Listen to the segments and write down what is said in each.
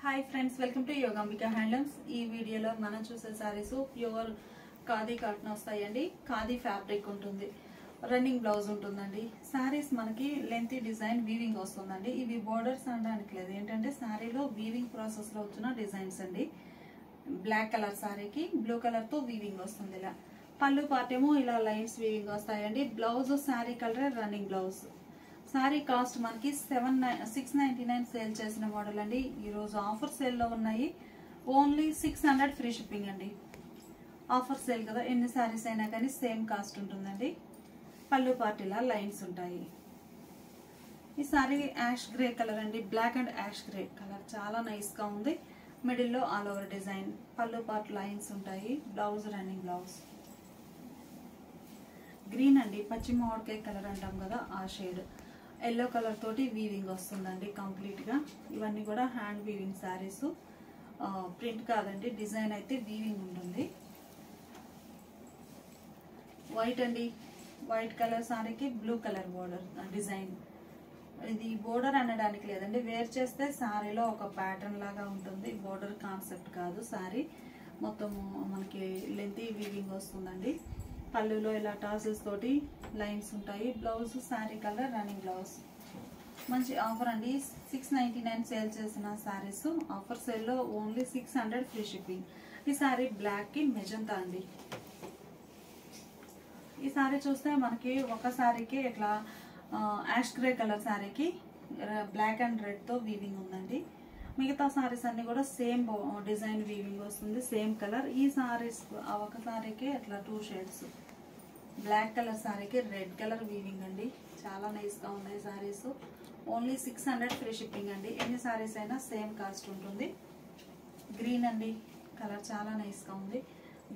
Hi friends, welcome to Yogambika handlooms. ఈ వీడియోలో మనం చూసే సారీస్ ప్యూర్ ఖాదీ కాటన్ వస్తాయండి. ఖాదీ ఫ్యాబ్రిక్ ఉంటుంది, రన్నింగ్ బ్లౌజ్ ఉంటుందండి. సారీస్ మనకి లెంతీ డిజైన్ వీవింగ్ వస్తుందండి. ఇవి బోర్డర్స్ అనడానికి లేదు, ఏంటంటే సారీలో వీవింగ్ ప్రాసెస్ లో వచ్చిన డిజైన్స్ అండి. బ్లాక్ కలర్ సారీకి బ్లూ కలర్ తో వీవింగ్ వస్తుంది. ఇలా పళ్ళు పార్ట్ ఏమో ఇలా లైన్స్ వీవింగ్ వస్తాయండి. Blouse sari colour running blouse. Sorry cost మనకి 699 సేల్ చేసిన మోడల్ అండి. ఈరోజు ఆఫర్ సేల్లో ఉన్నాయి. ఓన్లీ 600 ఫ్రీ షిప్పింగ్ అండి. ఆఫర్ సేల్ కదా, ఎన్ని సారీస్ అయినా కానీ సేమ్ కాస్ట్ ఉంటుందండి. పళ్ళు పార్ట్ ఇలా లైన్స్ ఉంటాయి. ఈ సారీ యాష్ గ్రే కలర్ అండి, black and ash grey colour చాలా నైస్ గా ఉంది. మిడిల్ లో ఆల్ ఓవర్ డిజైన్, పళ్ళు పార్ట్ లైన్స్ ఉంటాయి. Blouse running blouse. గ్రీన్ అండి, పచ్చి మామిడికాయ కలర్ అంటాం కదా, ఆ షేడ్. ఎల్లో కలర్ తోటి వీవింగ్ వస్తుందండి కంప్లీట్ గా. ఇవన్నీ కూడా హ్యాండ్ వీవింగ్ శారీస్, ప్రింట్ కాదండి, డిజైన్ అయితే వీవింగ్ ఉంటుంది. వైట్ అండి, వైట్ కలర్ సారీకి బ్లూ కలర్ బోర్డర్ డిజైన్. ఇది బోర్డర్ అనడానికి లేదండి, వేర్ చేస్తే సారీలో ఒక ప్యాటర్న్ లాగా ఉంటుంది. బోర్డర్ కాన్సెప్ట్ కాదు. సారీ మొత్తం మనకి లెంతీ వీవింగ్ వస్తుందండి. పళ్ళులో ఇలా టాసిల్స్ తోటి లైన్స్ ఉంటాయి. Blouse sari colour running blouse. మంచి ఆఫర్ అండి. 699 సేల్ చేసిన సారీస్ ఆఫర్ సేల్లో ఓన్లీ 600 ఫ్రీ షిప్పింగ్. ఈ సారీ బ్లాక్ కి మెజంతా అండి. ఈ సారీ చూస్తే మనకి ఒక సారీకి ఇట్లా యాష్ గ్రే కలర్ సారీకి బ్లాక్ అండ్ రెడ్ తో వీవింగ్ ఉందండి. మిగతా సారీస్ అన్ని కూడా సేమ్ డిజైన్ వీవింగ్ వస్తుంది, సేమ్ కలర్. ఈ సారీస్ ఒక సారీకి అట్లా 2 షేడ్స్. బ్లాక్ కలర్ సారీకి రెడ్ కలర్ వీవింగ్ అండి. చాలా నైస్ గా ఉన్నాయి సారీస్. ఓన్లీ 600 ఫ్రీ షిప్పింగ్ అండి. ఎన్ని సారీస్ అయినా సేమ్ కాస్ట్ ఉంటుంది. గ్రీన్ అండి, కలర్ చాలా నైస్ గా ఉంది.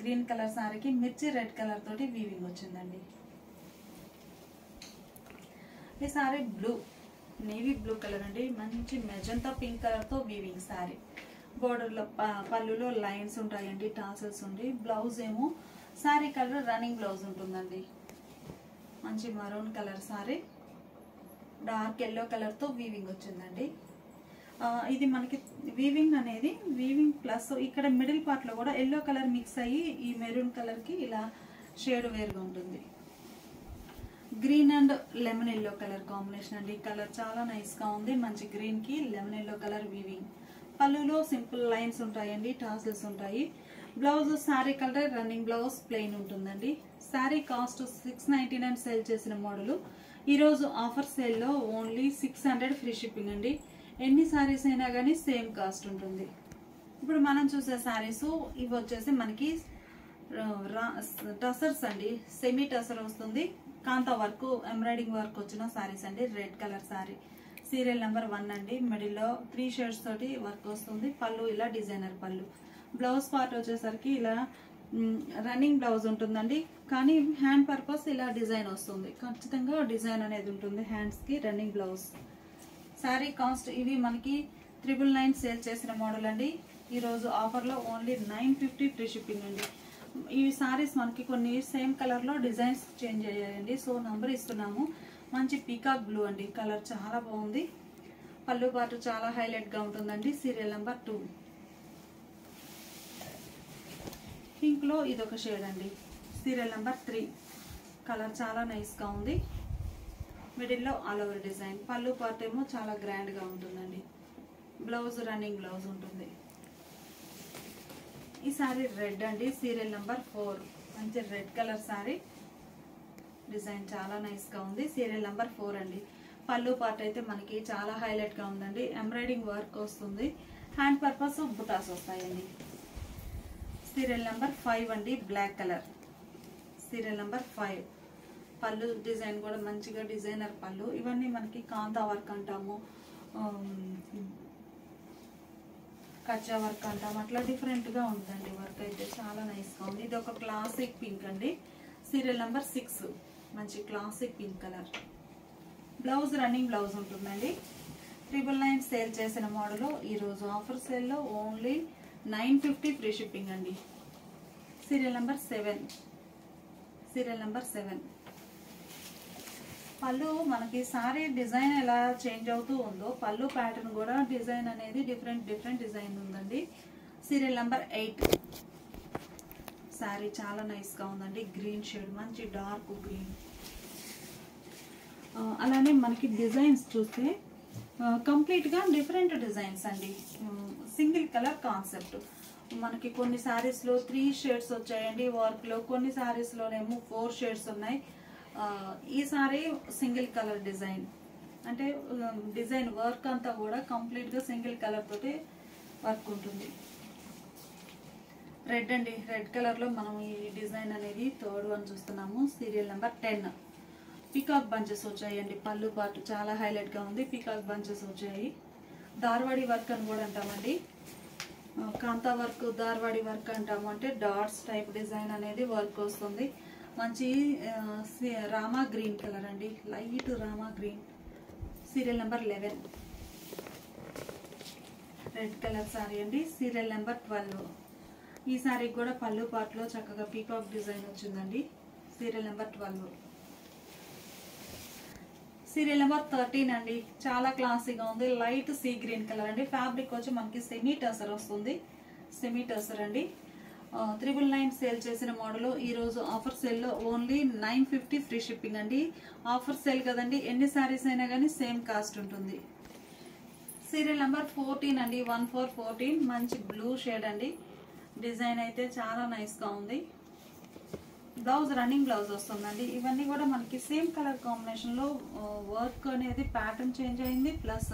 గ్రీన్ కలర్ సారీకి మిర్చి రెడ్ కలర్ తోటి వీవింగ్ వచ్చిందండి. ఈ sorry blue, navy blue colour అండి. మంచి మెజంతా పింక్ కలర్ తో వీవింగ్ సారీ. బోర్డర్ లో పళ్ళులో లైన్స్ ఉంటాయండి, టాసల్స్ ఉండి. బ్లౌజ్ ఏమో సారీ కలర్ రన్నింగ్ బ్లౌజ్ ఉంటుందండి. మంచి maroon colour sorry, dark yellow colour తో వీవింగ్ వచ్చిందండి. ఇది మనకి వీవింగ్ అనేది వీవింగ్ ప్లస్ ఇక్కడ మిడిల్ పార్ట్ లో కూడా ఎల్లో కలర్ మిక్స్ అయ్యి ఈ మెరూన్ కలర్ కి ఇలా షేడ్ వేరుగా ఉంటుంది. Green and lemon yellow colour combination అండి. కలర్ చాలా నైస్ గా ఉంది. మంచి గ్రీన్ కి లెమన్ ఎల్లో కలర్ వీవింగ్. పళ్ళులో సింపుల్ లైన్స్ ఉంటాయండి, టాసిల్స్ ఉంటాయి. Blouse sari colour running blouse plain ఉంటుందండి. సారీ కాస్ట్ 699 సేల్ చేసిన మోడల్. ఈరోజు ఆఫర్ సేల్లో ఓన్లీ 600 ఫ్రీ షిప్పింగ్ అండి. ఎన్ని సారీస్ అయినా కానీ సేమ్ కాస్ట్ ఉంటుంది. ఇప్పుడు మనం చూసే సారీస్ ఇవి వచ్చేసి మనకి టసర్స్ అండి. సెమీ టసర్ వస్తుంది. కాంతా వర్క్, ఎంబ్రాయిడింగ్ వర్క్ వచ్చిన సారీస్ అండి. Red colour sari, serial number 1 అండి. మిడిల్ లో 3 షేడ్స్ తోటి వర్క్ వస్తుంది. పళ్ళు ఇలా డిజైనర్ పళ్ళు. బ్లౌజ్ పార్ట్ వచ్చేసరికి ఇలా రన్నింగ్ బ్లౌజ్ ఉంటుందండి, కానీ హ్యాండ్ పర్పస్ ఇలా డిజైన్ వస్తుంది. ఖచ్చితంగా డిజైన్ అనేది ఉంటుంది హ్యాండ్స్ కి. Running blouse. సారీ కాస్ట్ ఇవి మనకి 999 సేల్ చేసిన మోడల్ అండి. ఈరోజు ఆఫర్లో ఓన్లీ 950 ఫ్రీ షిప్పింగ్ అండి. ఈ సారీస్ మనకి కొన్ని సేమ్ కలర్ లో డిజైన్స్ చేంజ్ అయ్యాయండి, సో నంబర్ ఇస్తున్నాము. మంచి పీకాక్ బ్లూ అండి, కలర్ చాలా బాగుంది. పళ్ళు పాటు చాలా హైలైట్ గా ఉంటుందండి. Serial number 2. పింక్ లో ఇదొక షేడ్ అండి, సీరియల్ నెంబర్ 3. కలర్ చాలా నైస్ గా ఉంది. మిడిల్ లో ఆల్ ఓవర్ డిజైన్. పళ్ళు పార్ట్ ఏమో చాలా గ్రాండ్ గా ఉంటుందండి. బ్లౌజ్ రన్నింగ్ బ్లౌజ్ ఉంటుంది. ఈ సారీ రెడ్ అండి, సీరియల్ నెంబర్ 4. మంచి రెడ్ కలర్ సారీ. డిజైన్ చాలా నైస్ గా ఉంది. సీరియల్ నెంబర్ 4 అండి. పళ్ళు పార్ట్ అయితే మనకి చాలా హైలైట్ గా ఉందండి. ఎంబ్రాయిడింగ్ వర్క్ వస్తుంది. హ్యాండ్ పర్పస్ బుటాస్ వస్తాయండి. సీరియల్ నెంబర్ 5 అండి, బ్లాక్ కలర్. Serial number 5. పళ్ళు డిజైన్ కూడా మంచిగా డిజైనర్ పళ్ళు. ఇవన్నీ మనకి కాంతా వర్క్ అంటాము, కచ్చా వర్క్ అంటాము, అట్లా డిఫరెంట్ గా ఉందండి. వర్క్ అయితే చాలా నైస్ గా ఉంది. ఇది ఒక క్లాసిక్ పింక్ అండి. Serial number 6. మంచి classic pink colour. Blouse running blouse ఉంటుందండి. 999 సేల్ చేసిన మోడల్. ఈరోజు ఆఫర్ సేల్లో ఓన్లీ 950 ఫ్రీ షిప్పింగ్ అండి. Serial number 7. Serial number 7. పళ్ళు మనకి సారీ డిజైన్ ఎలా చేంజ్ అవుతూ ఉందో పళ్ళు ప్యాటర్న్ కూడా డిజైన్ అనేది డిఫరెంట్ డిజైన్ ఉందండి. Serial number 8. సారీ చాలా నైస్ గా ఉందండి. గ్రీన్ షేడ్, మంచి డార్క్ గ్రీన్. అలానే మనకి డిజైన్స్ చూస్తే కంప్లీట్ గా డిఫరెంట్ డిజైన్స్ అండి. Single colour concept. మనకి కొన్ని సారీస్ లో 3 షేడ్స్ వచ్చాయండి వర్క్ లో, కొన్ని సారీస్ లోనేమో 4 షేడ్స్ ఉన్నాయి. ఈ సారీ సింగిల్ కలర్ డిజైన్ అంటే డిజైన్ వర్క్ అంతా కూడా కంప్లీట్ గా సింగిల్ కలర్ తోటి వర్క్ ఉంటుంది. రెడ్ అండి, రెడ్ కలర్ లో మనం ఈ డిజైన్ అనేది థర్డ్ వన్ చూస్తున్నాము. Serial number 10. పీకాక్ బంచెస్ వచ్చాయండి. పళ్ళు పాటు చాలా హైలైట్ గా ఉంది. పీకాక్ బంచెస్ వచ్చాయి. దార్వాడి వర్క్ అని కూడా అంటామండి. కాంతా వర్క్, దార్వాడి వర్క్ అంటాము. అంటే డాట్స్ టైప్ డిజైన్ అనేది వర్క్ వస్తుంది. మంచి రామా గ్రీన్ కలర్ అండి, light Rama green. Serial number 11. Red colour sari అండి. Serial number 12. ఈ సారీ కూడా పళ్ళు పాటలో చక్కగా పీకాక్ డిజైన్ వచ్చిందండి. Serial number 12. సీరియల్ నెంబర్ 13 అండి. చాలా క్లాసీగా ఉంది. లైట్ సీ గ్రీన్ కలర్ అండి. ఫ్యాబ్రిక్ వచ్చి మనకి సెమీ టసర్ వస్తుంది. సెమీ టసర్ అండి. 999 సేల్ చేసిన మోడల్ ఈ రోజు ఆఫర్ సేల్ లో ఓన్లీ 950 ఫ్రీ షిప్పింగ్ అండి. ఆఫర్ సేల్ కదండి, ఎన్ని సారీస్ అయినా కానీ సేమ్ కాస్ట్ ఉంటుంది. సీరియల్ నెంబర్ 14 అండి. 1414. మంచి బ్లూ షేడ్ అండి. డిజైన్ అయితే చాలా నైస్ గా ఉంది. బ్లౌజ్ రన్నింగ్ బ్లౌజ్ వస్తుందండి. ఇవన్నీ కూడా మనకి సేమ్ కలర్ కాంబినేషన్ లో వర్క్ అనేది ప్యాటర్న్ చేంజ్ అయింది. ప్లస్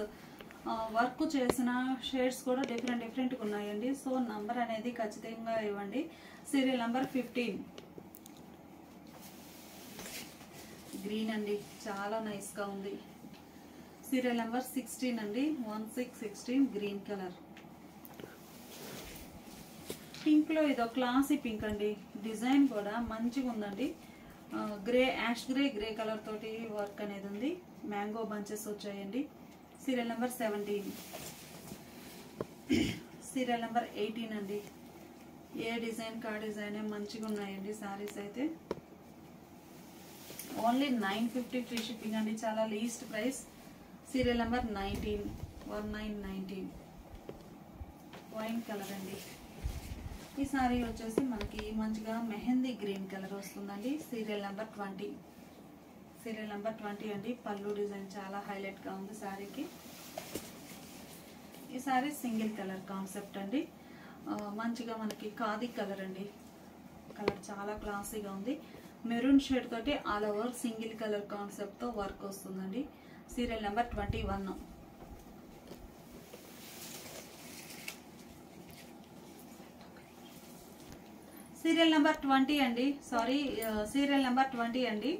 వర్క్ చేసిన షేడ్స్ కూడా డిఫరెంట్ గా ఉన్నాయండి. సో నంబర్ అనేది ఖచ్చితంగా ఇవ్వండి. Serial number 15. గ్రీన్ అండి, చాలా నైస్ గా ఉంది. సీరియల్ నెంబర్ 16 అండి. 1616 గ్రీన్ కలర్. పింక్ లో ఇదో క్లాసీ పింక్ అండి. డిజైన్ కూడా మంచిగా ఉందండి. గ్రే, యాష్ గ్రే కలర్ తోటి వర్క్ అనేది ఉంది. మ్యాంగో బంచెస్ వచ్చాయండి. Serial number 17. సీరియల్ నెంబర్ 18 అండి. ఏ డిజైన్ కా డిజైన్ మంచిగా ఉన్నాయండి సారీస్ అయితే. ఓన్లీ 950 ఫ్రీ షిప్పింగ్ అండి. చాలా least price. Serial number 19. 1919 wine colour అండి. ఈ సారీ వచ్చేసి మనకి మంచిగా మెహందీ గ్రీన్ కలర్ వస్తుందండి. Serial number 20. సీరియల్ నెంబర్ 20 అండి. పళ్ళు డిజైన్ చాలా హైలైట్ గా ఉంది సారీకి. ఈ సారీ సింగిల్ కలర్ కాన్సెప్ట్ అండి. మంచిగా మనకి ఖాదీ కలర్ అండి. కలర్ చాలా క్లాసీగా ఉంది. మెరూన్ షేడ్ తోటి all over single colour concept తో వర్క్ వస్తుందండి. Serial number 21. సీరియల్ నెంబర్ 20 అండి. సారీ, సీరియల్ నెంబర్ 20 అండి.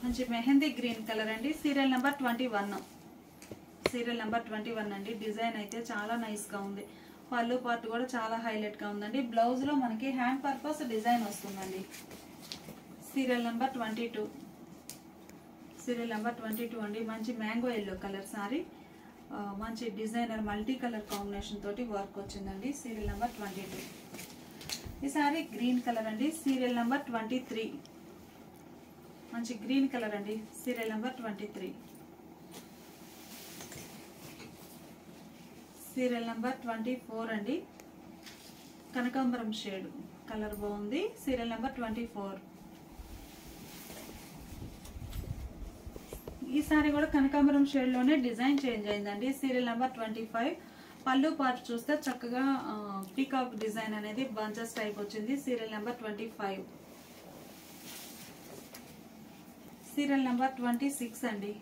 మంచి మెహందీ గ్రీన్ కలర్ అండి. Serial number 21. సీరియల్ నెంబర్ 21 అండి. డిజైన్ అయితే చాలా నైస్ గా ఉంది. పళ్ళు పార్ట్ కూడా చాలా హైలైట్ గా ఉందండి. బ్లౌజ్ లో మనకి హ్యాండ్ పర్పస్ డిజైన్ వస్తుందండి. Serial number 22. సీరియల్ నెంబర్ 22 అండి. మంచి మ్యాంగో ఎల్లో కలర్ సారీ. మంచి డిజైనర్ మల్టీ కలర్ కాంబినేషన్ తోటి వర్క్ వచ్చిందండి. Serial number 22. ఈ సారీ గ్రీన్ కలర్ అండి. Serial number 23. మంచి గ్రీన్ కలర్ అండి. Serial number 23. సీరియల్ నెంబర్ 24 అండి. కనకాంబరం షేడ్ కలర్ బాగుంది. Serial number 24. ఈ సారీ కూడా కనకాంబరం షేడ్ లోనే డిజైన్ చేంజ్ అయిందండి. Serial number 25. పళ్ళు పార్ట్ చూస్తే చక్కగా పీకాక్ డిజైన్ అనేది బంచెస్ టైప్ వచ్చింది. Serial number 25. సీరియల్ నెంబర్ 26 అండి.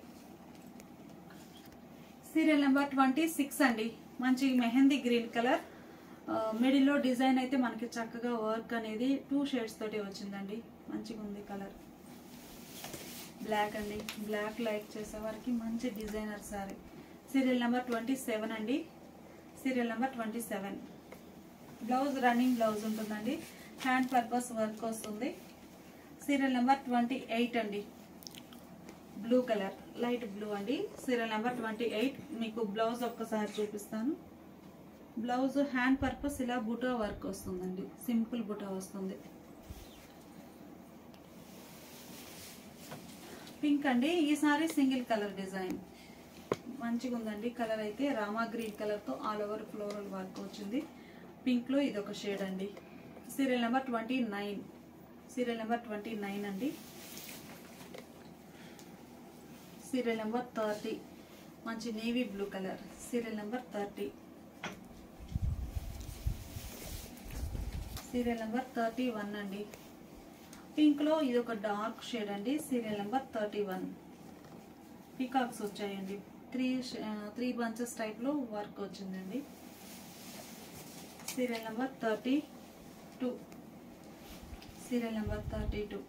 సీరియల్ నెంబర్ 26 అండి. మంచి మెహందీ గ్రీన్ కలర్. మిడిల్ లో డిజైన్ అయితే మనకి చక్కగా వర్క్ అనేది 2 షేడ్స్ తోటి వచ్చిందండి. మంచిగా ఉంది కలర్. బ్లాక్ అండి. బ్లాక్ లైక్ చేసే వారికి మంచి డిజైనర్ సారీ. సీరియల్ నెంబర్ 27 అండి. Serial number 27. Blouse running blouse ఉంటుందండి. హ్యాండ్ పర్పస్ వర్క్ వస్తుంది. సీరియల్ నెంబర్ 28 అండి. బ్లూ కలర్, లైట్ బ్లూ అండి. Serial number 28. మీకు బ్లౌజ్ ఒక్కసారి చూపిస్తాను. బ్లౌజ్ హ్యాండ్ పర్పస్ ఇలా బుటా వర్క్ వస్తుందండి. సింపుల్ బుటా వస్తుంది. పింక్ అండి. ఈ సారీ సింగిల్ కలర్ డిజైన్ మంచిగా ఉందండి. కలర్ అయితే రామా గ్రీన్ కలర్ తో ఆల్ ఓవర్ ఫ్లోరల్ వర్క్ వచ్చింది. పింక్ లో ఇది ఒక షేడ్ అండి. Serial number 29. సీరియల్ నెంబర్ 29 అండి. సీరియల్ నెంబర్ 30 మంచి navy blue colour. Serial number 30. Serial number 31 అండి. పింక్ లో ఇది ఒక డార్క్ షేడ్ అండి. Serial number 31. పీకాక్స్ వచ్చాయండి. త్రీ బంచెస్ టైప్ లో వర్క్ వచ్చిందండి. Serial number 32. Serial number 32.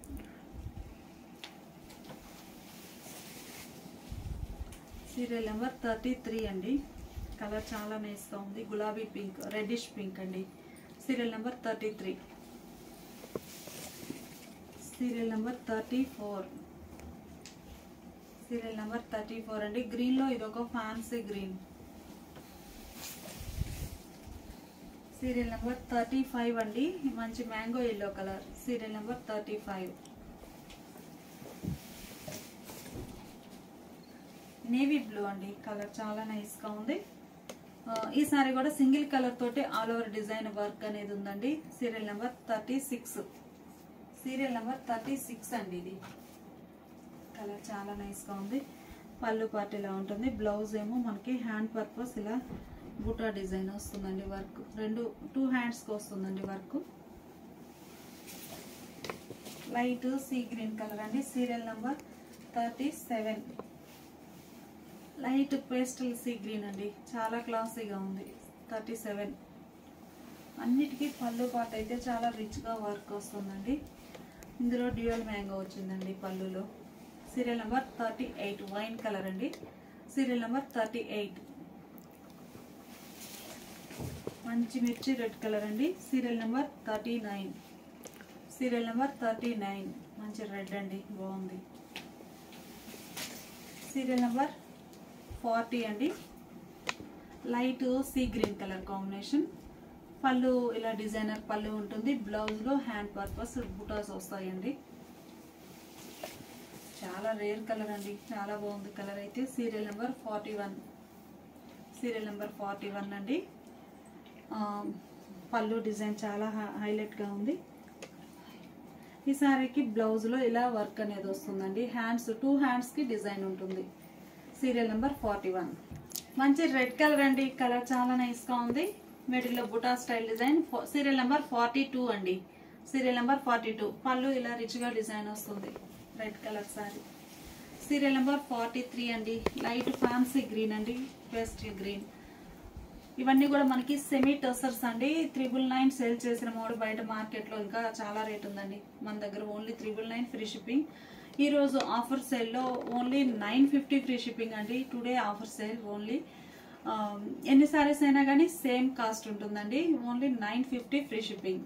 Serial number 33 అండి. కలర్ చాలా నైస్ గా ఉంది. గులాబీ పింక్, రెడ్డిష్ పింక్ అండి. Serial number 33. Serial number 34. Serial number 34 అండి. గ్రీన్ లో ఇది ఒక ఫ్యాన్సీ గ్రీన్. సీరియల్ నెంబర్ 35 అండి. మంచి mango yellow colour. Serial number 35. Navy blue అండి. కలర్ చాలా నైస్ గా ఉంది. ఈ సారీ కూడా సింగిల్ కలర్ తోటి ఆల్ ఓవర్ డిజైన్ వర్క్ అనేది ఉందండి. Serial number 36. సీరియల్ నెంబర్ 36 అండి. ఇది కలర్ చాలా నైస్ గా ఉంది. పళ్ళు పార్ట్ ఇలా ఉంటుంది. బ్లౌజ్ ఏమో మనకి హ్యాండ్ పర్పస్ ఇలా బూటా డిజైన్ వస్తుందండి. వర్క్ టూ హ్యాండ్స్ కి వస్తుందండి work. Light sea green colour అండి. Serial number 37. Light pastel sea green అండి. చాలా క్లాసీగా ఉంది. 37. అన్నిటికీ పళ్ళు పార్ట్ అయితే చాలా రిచ్ గా వర్క్ వస్తుందండి. ఇందులో డ్యూయల్ మ్యాంగో వచ్చిందండి పళ్ళులో. సీరియల్ నెంబర్ 38 వైన్ కలర్ అండి. Serial number 38. మంచి మిర్చి రెడ్ కలర్ అండి. Serial number 39. సీరియల్ నెంబర్ 39 మంచి రెడ్ అండి. బాగుంది. సీరియల్ నెంబర్ 40 అండి. Light sea green colour combination. పళ్ళు ఇలా డిజైనర్ పళ్ళు ఉంటుంది. బ్లౌజ్ లో హ్యాండ్ పర్పస్ బుటాస్ వస్తాయండి. చాలా రేర్ కలర్ అండి. చాలా బాగుంది కలర్ అయితే. Serial number 41. సీరియల్ నెంబర్ 41 అండి. పళ్ళు డిజైన్ చాలా హైలైట్ గా ఉంది. ఈ సారీకి బ్లౌజ్ లో ఇలా వర్క్ అనేది వస్తుందండి. టూ హ్యాండ్స్ కి డిజైన్ ఉంటుంది. Serial number 41. మంచి రెడ్ కలర్ అండి. కలర్ చాలా నైస్ గా ఉంది. మిడిల్ లో బుటా స్టైల్ డిజైన్. సీరియల్ నెంబర్ 42 అండి. Serial number 42. పళ్ళు ఇలా రిచ్ గా డిజైన్ వస్తుంది. Red colour sari. Serial number 43 అండి. లైట్ ఫ్యాన్సీ గ్రీన్ అండి. Pastel green. ఇవన్నీ కూడా మనకి సెమీ టసర్స్ అండి. 999 సేల్ చేసిన మోడ్ బయట మార్కెట్ లో ఇంకా చాలా రేట్ ఉందండి. మన దగ్గర ఓన్లీ 999 ఫ్రీ షిప్పింగ్. ఈ రోజు ఆఫర్ సేల్ లో ఓన్లీ 950 ఫ్రీ షిప్పింగ్ అండి. Today offer sale only. ఎన్ని సారీస్ అయినా కానీ సేమ్ కాస్ట్ ఉంటుందండి. Only 950 free shipping.